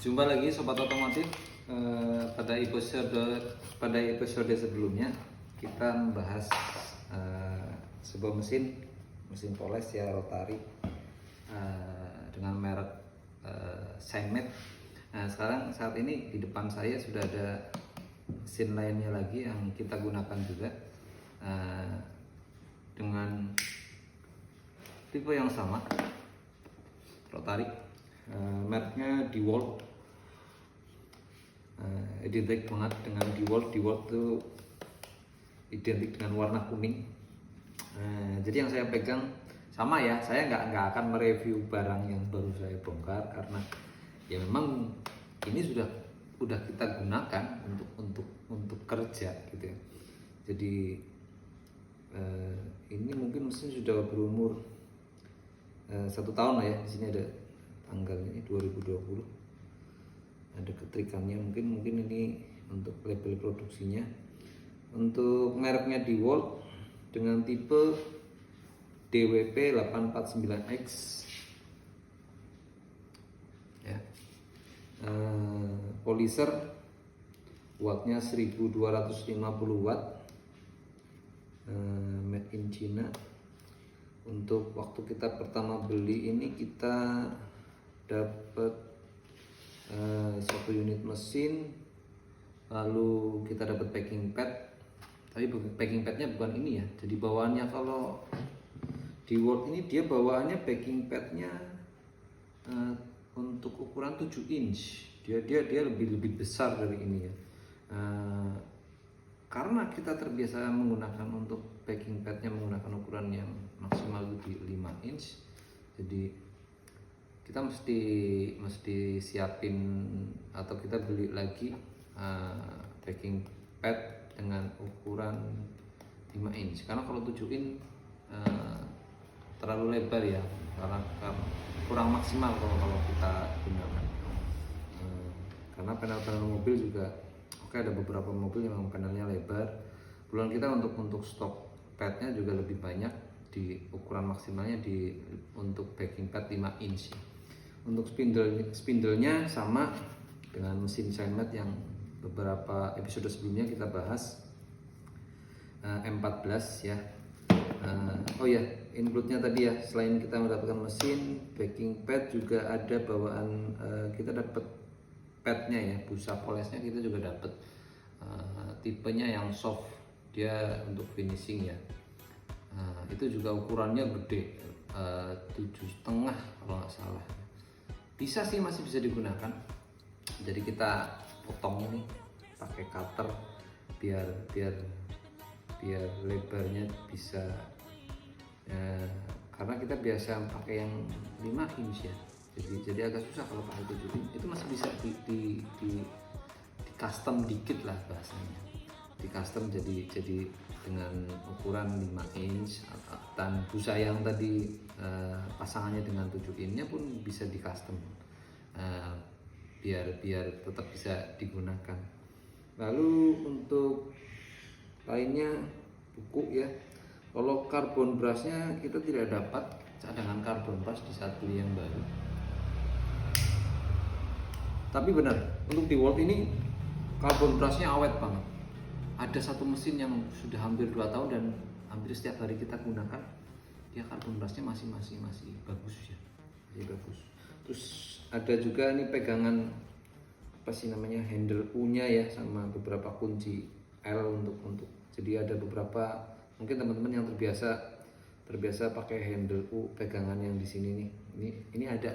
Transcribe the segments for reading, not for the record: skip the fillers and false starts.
Jumpa lagi Sobat Otomotif. Pada episode sebelumnya kita membahas sebuah mesin poles ya, rotari dengan merek Seinmate. Nah, saat ini di depan saya sudah ada mesin lainnya lagi yang kita gunakan juga dengan tipe yang sama, rotari, mereknya DeWalt. Identik banget dengan DeWalt. DeWalt itu identik dengan warna kuning. Jadi yang saya pegang sama ya, saya nggak akan mereview barang yang baru saya bongkar karena ya memang ini udah kita gunakan untuk kerja gitu ya. Jadi ini mungkin mesin sudah berumur 1 tahun lah ya. Di sini ada tanggalnya, ini 2020. Ada ketrikannya, mungkin ini untuk label produksinya. Untuk mereknya DeWalt dengan tipe DWP 849X ya. Polisher wattnya 1250 watt, made in China. Untuk waktu kita pertama beli ini kita dapat 1 unit mesin, lalu kita dapat packing pad. Tapi packing padnya bukan ini ya, jadi bawaannya kalau DeWalt ini dia bawaannya packing padnya untuk ukuran 7 inch. Dia lebih besar dari ini ya. Karena kita terbiasa menggunakan untuk packing padnya menggunakan ukuran yang maksimal di 5 inch, jadi kita mesti siapin atau kita beli lagi packing pad dengan ukuran 5 inch. Karena kalau 7 inch terlalu lebar ya, karena kurang maksimal kalau kita gunakan. Karena panel-panel mobil juga ada beberapa mobil yang panelnya lebar. Kemudian kita untuk stok padnya juga lebih banyak, di ukuran maksimalnya untuk backing pad 5 inch. Untuk spindlenya sama dengan mesin Seinmate yang beberapa episode sebelumnya kita bahas, M14 ya. Oh ya, include-nya tadi ya, selain kita mendapatkan mesin, backing pad, juga ada bawaan, kita dapat padnya ya, busa polesnya kita juga dapat. Tipenya yang soft, dia untuk finishing ya. Itu juga ukurannya gede, 7,5 kalau nggak salah. Bisa sih, masih bisa digunakan. Jadi kita potong ini pakai cutter biar lebarnya bisa karena kita biasa pakai yang 5 inch ya. Jadi agak susah kalau pakai 7 inch. Itu masih bisa di custom dikit lah bahasanya. Di custom jadi dengan ukuran 5 inch, dan busa yang tadi pasangannya dengan 7 inch-nya pun bisa di custom biar tetap bisa digunakan. Lalu untuk lainnya buku ya. Kalau carbon brushnya kita tidak dapat cadangan carbon brush di saat beli yang baru. Tapi benar, untuk DeWalt ini carbon brushnya awet banget. Ada satu mesin yang sudah hampir 2 tahun dan hampir setiap hari kita gunakan, dia carbon brushnya masih bagus ya, masih bagus. Terus ada juga nih pegangan apa sih namanya, handle U-nya ya, sama beberapa kunci L untuk. Jadi ada beberapa, mungkin teman-teman yang terbiasa pakai handle U, pegangan yang di sini nih. Ini ada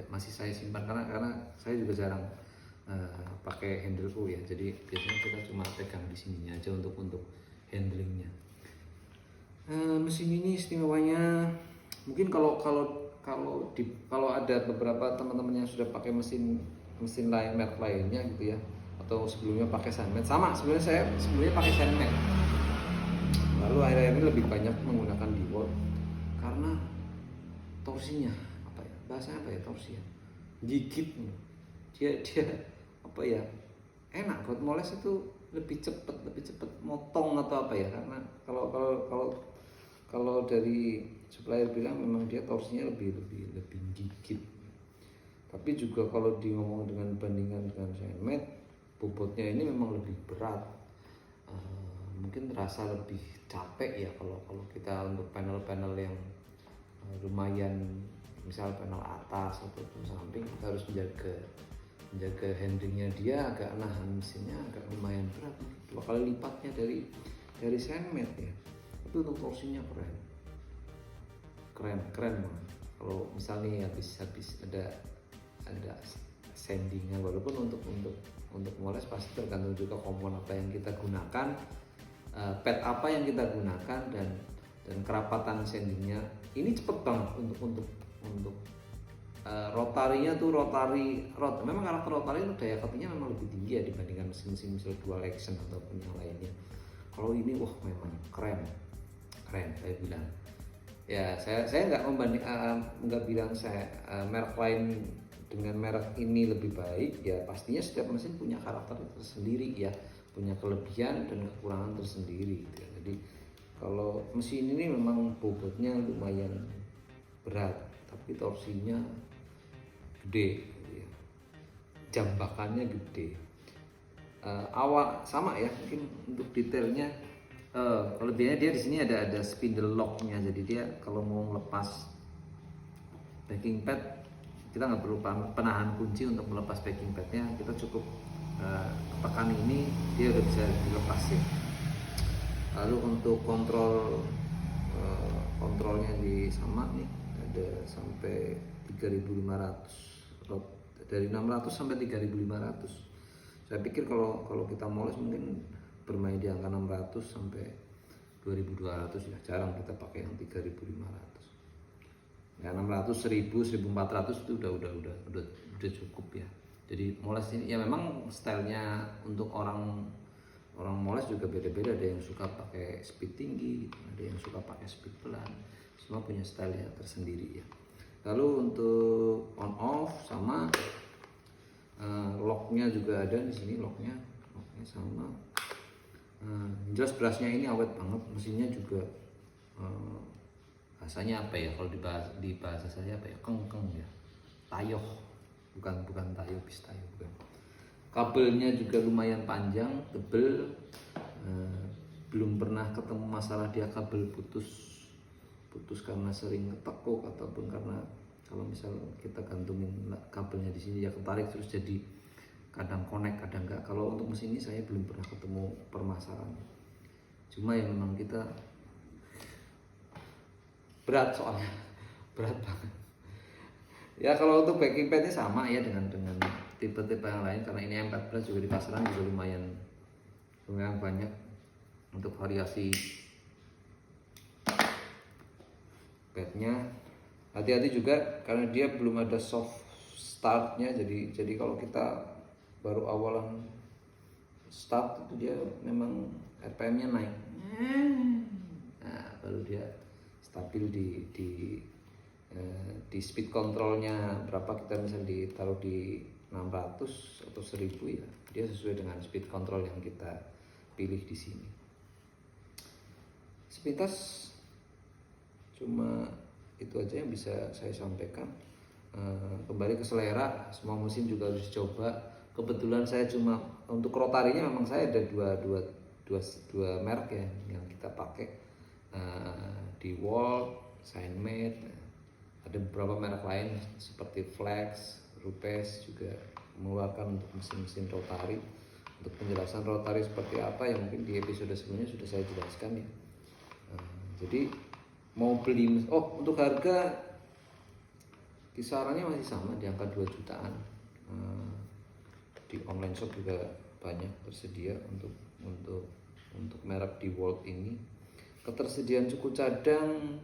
masih saya simpan karena saya juga jarang pakai handle U ya. Jadi biasanya kita cuma pegang di sini aja untuk handlingnya. Mesin ini istimewanya mungkin kalau ada beberapa teman-teman yang sudah pakai mesin lain, merek lainnya gitu ya, atau sebelumnya pakai Seinmate. Sama, sebenarnya saya sebelumnya pakai Seinmate, lalu akhir-akhir ini lebih banyak menggunakan DeWalt karena torsinya bahasanya torsi ya, gigit. Dia apa ya, enak buat moles, itu lebih cepet motong atau apa ya, karena kalau dari supplier bilang memang dia torsinya lebih gigit. Tapi juga kalau di ngomong dengan bandingkan dengan Zenmate, bobotnya ini memang lebih berat. Mungkin terasa lebih capek ya kalau kita untuk panel-panel yang lumayan, misal panel atas atau samping, kita harus menjaga handlingnya, dia agak nahan mesinnya agak lumayan berat, 2 kali lipatnya dari Zenmate ya. Tapi untuk torsinya keren banget. Kalau misalnya habis ada sandingan, walaupun untuk moles pasti tergantung juga komponen apa yang kita gunakan, pad apa yang kita gunakan, dan kerapatan sandingnya. Ini cepet banget untuk rotarinya tuh memang karakter rotari itu daya kepinya memang lebih tinggi ya dibandingkan mesin misal dual action ataupun yang lainnya. Kalau ini wah memang keren saya bilang ya. Saya nggak bilang saya merek lain dengan merek ini lebih baik ya. Pastinya setiap mesin punya karakter tersendiri ya, punya kelebihan dan kekurangan tersendiri gitu ya. Jadi kalau mesin ini memang bobotnya lumayan berat, tapi torsinya gede gitu ya. Jambakannya gede. Awal sama ya, mungkin untuk detailnya kelebihannya dia di sini ada spindle locknya. Jadi dia kalau mau melepas backing pad, kita nggak perlu penahan kunci untuk melepas backing padnya, kita cukup tekan ini dia udah bisa dilepas ya. Lalu untuk kontrolnya di sama nih ada sampai 3.500, dari 600 sampai 3.500. Saya pikir kalau kita moles mungkin bermain di angka 600 sampai 2.200 ya, jarang kita pakai yang 3.500. Ya 600, 1000, 1400 itu udah cukup ya. Jadi moles ini ya memang stylenya untuk orang moles juga beda-beda. Ada yang suka pakai speed tinggi, ada yang suka pakai speed pelan. Semua punya stylenya tersendiri ya. Lalu untuk on off sama locknya juga ada di sini, locknya sama. Jelas brushnya ini awet banget, mesinnya juga bahasanya apa ya, kalau di bahasa saya apa ya, kengkeng ya, tayoh, bukan tayoh, bis tayoh bukan. Kabelnya juga lumayan panjang, tebel. Belum pernah ketemu masalah dia kabel putus karena sering ketekuk ataupun karena kalau misal kita gantungin kabelnya di sini ya ketarik terus jadi kadang connect kadang enggak. Kalau untuk mesin ini saya belum pernah ketemu permasalahan. Cuma ya memang kita berat, soalnya berat banget. Ya kalau untuk backing padnya sama ya dengan tipe-tipe yang lain, karena ini M14 juga di pasaran juga lumayan banyak untuk variasi padnya. Hati-hati juga karena dia belum ada soft startnya, jadi kalau kita baru awalan start itu dia memang RPM-nya naik. Nah, baru dia stabil di speed controlnya berapa, kita misalnya ditaruh di 600 atau 1000 ya, dia sesuai dengan speed control yang kita pilih di sini. Sepintas cuma itu aja yang bisa saya sampaikan. Kembali ke selera, semua mesin juga harus dicoba. Kebetulan saya cuma untuk rotarinya memang saya ada dua merek ya yang kita pakai, DeWalt, Zenmate. Ada beberapa merek lain seperti Flex, Rupes juga mengeluarkan untuk mesin-mesin rotari. Untuk penjelasan rotari seperti apa yang mungkin di episode sebelumnya sudah saya jelaskan ya. Jadi mau beli, untuk harga kisarannya masih sama di angka 2 jutaan. Di online shop juga banyak tersedia untuk merek DeWalt ini. Ketersediaan suku cadang,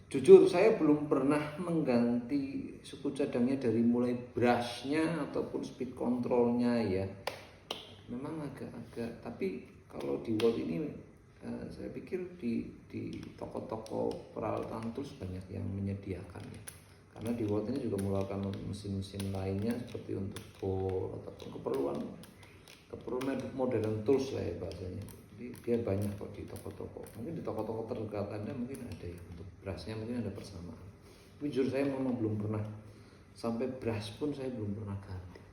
jujur saya belum pernah mengganti suku cadangnya dari mulai brushnya ataupun speed controlnya ya. Memang agak tapi kalau DeWalt ini saya pikir di toko-toko peralatan tools banyak yang menyediakan ya. Karena DeWalt ini juga mengeluarkan mesin-mesin lainnya seperti untuk bor ataupun keperluan modern tools lah ya bahasanya. Jadi dia banyak kok di toko-toko. Mungkin di toko-toko terdekat Anda mungkin ada ya, untuk brushnya mungkin ada persamaan. Tapi jujur saya memang belum pernah Sampai brush pun saya belum pernah ganti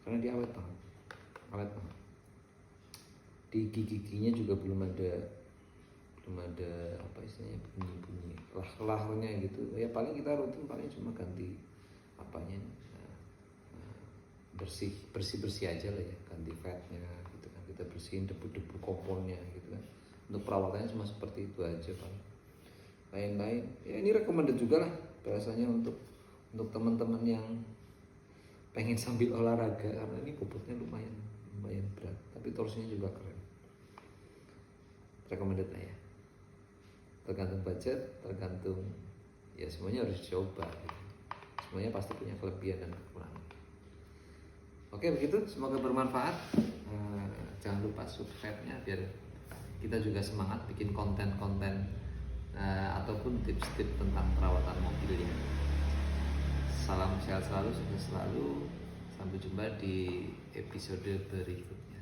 karena dia awet banget, awet banget. Di giginya juga belum ada apa istilahnya, bunyi kelah-kelahnya gitu ya. Paling kita rutin paling cuma ganti apanya, bersih aja lah ya, ganti fatnya gitu kan, kita bersihin debu-debu komponnya gitu kan. Untuk perawatannya cuma seperti itu aja paling. Lain-lain ya ini recommended juga lah biasanya untuk teman-teman yang pengen sambil olahraga, karena ini bobotnya lumayan berat tapi torsinya juga keren. Recommended lah ya, tergantung budget, tergantung ya, semuanya harus dicoba gitu. Semuanya pasti punya kelebihan dan kekurangan. Oke begitu, semoga bermanfaat. Jangan lupa subscribe-nya biar kita juga semangat bikin konten-konten ataupun tips-tips tentang perawatan mobil ya. Salam sehat selalu, sukses selalu. Sampai jumpa di episode berikutnya.